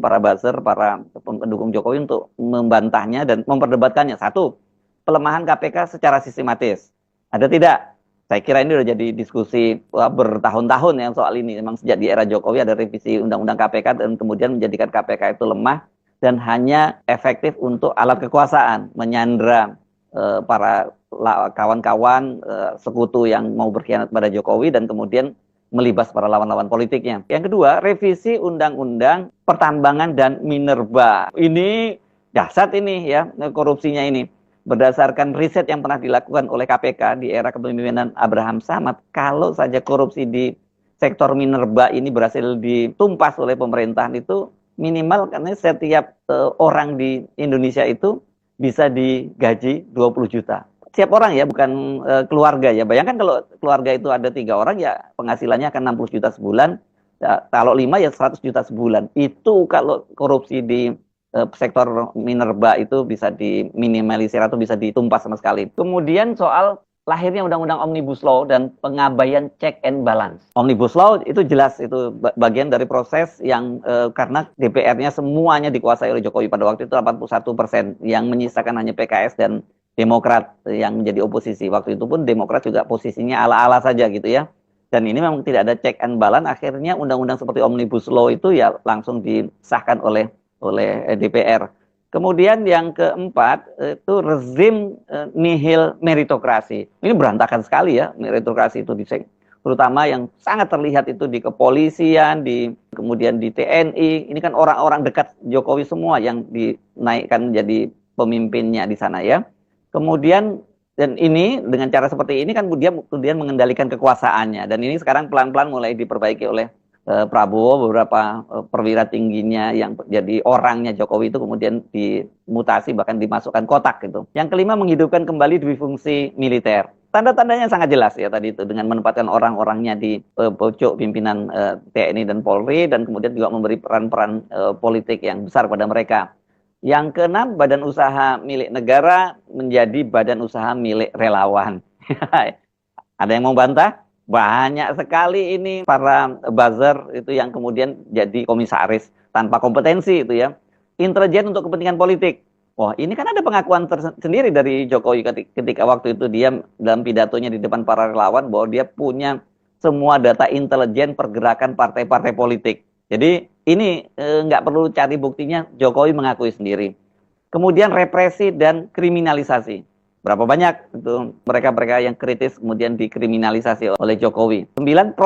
para buzzer, para pendukung Jokowi untuk membantahnya dan memperdebatkannya. Satu, pelemahan KPK secara sistematis. Ada tidak? Saya kira ini sudah jadi diskusi bertahun-tahun ya soal ini. Memang sejak di era Jokowi ada revisi Undang-Undang KPK dan kemudian menjadikan KPK itu lemah dan hanya efektif untuk alat kekuasaan, menyandra para kawan-kawan sekutu yang mau berkhianat pada Jokowi dan kemudian melibas para lawan-lawan politiknya. Yang kedua, revisi Undang-Undang Pertambangan dan Minerba. Ini dahsyat ini ya, korupsinya ini. Berdasarkan riset yang pernah dilakukan oleh KPK di era kepemimpinan Abraham Samad, kalau saja korupsi di sektor minerba ini berhasil ditumpas oleh pemerintahan itu minimal karena setiap orang di Indonesia itu bisa digaji 20 juta. Setiap orang ya, bukan keluarga ya. Bayangkan kalau keluarga itu ada 3 orang ya penghasilannya akan 60 juta sebulan. Ya, kalau 5 ya 100 juta sebulan. Itu kalau korupsi di sektor minerba itu bisa diminimalisir atau bisa ditumpas sama sekali. Kemudian soal lahirnya Undang-Undang Omnibus Law dan pengabaian check and balance. Omnibus Law itu jelas itu bagian dari proses yang karena DPR-nya semuanya dikuasai oleh Jokowi pada waktu itu 81%, yang menyisakan hanya PKS dan Demokrat yang menjadi oposisi. Waktu itu pun Demokrat juga posisinya ala-ala saja gitu ya. Dan ini memang tidak ada check and balance, akhirnya undang-undang seperti Omnibus Law itu ya langsung disahkan oleh DPR. Kemudian yang keempat itu rezim nihil meritokrasi. Ini berantakan sekali ya meritokrasi itu terutama yang sangat terlihat itu di kepolisian, kemudian di TNI. Ini kan orang-orang dekat Jokowi semua yang dinaikkan jadi pemimpinnya di sana ya. Kemudian dan ini dengan cara seperti ini kan dia kemudian mengendalikan kekuasaannya, dan ini sekarang pelan-pelan mulai diperbaiki oleh Prabowo. Beberapa perwira tingginya yang jadi orangnya Jokowi itu kemudian dimutasi bahkan dimasukkan kotak gitu. Yang kelima, menghidupkan kembali dui fungsi militer. Tanda-tandanya sangat jelas ya tadi itu dengan menempatkan orang-orangnya di pojok pimpinan TNI dan Polri dan kemudian juga memberi peran-peran politik yang besar pada mereka. Yang keenam, badan usaha milik negara menjadi badan usaha milik relawan. Ada yang mau bantah? Banyak sekali ini para buzzer itu yang kemudian jadi komisaris tanpa kompetensi itu ya. Intelijen untuk kepentingan politik. Wah, ini kan ada pengakuan tersendiri dari Jokowi ketika waktu itu dia dalam pidatonya di depan para relawan bahwa dia punya semua data intelijen pergerakan partai-partai politik. Jadi ini nggak perlu cari buktinya, Jokowi mengakui sendiri. Kemudian represi dan kriminalisasi. Berapa banyak itu mereka-mereka yang kritis kemudian dikriminalisasi oleh Jokowi. 9,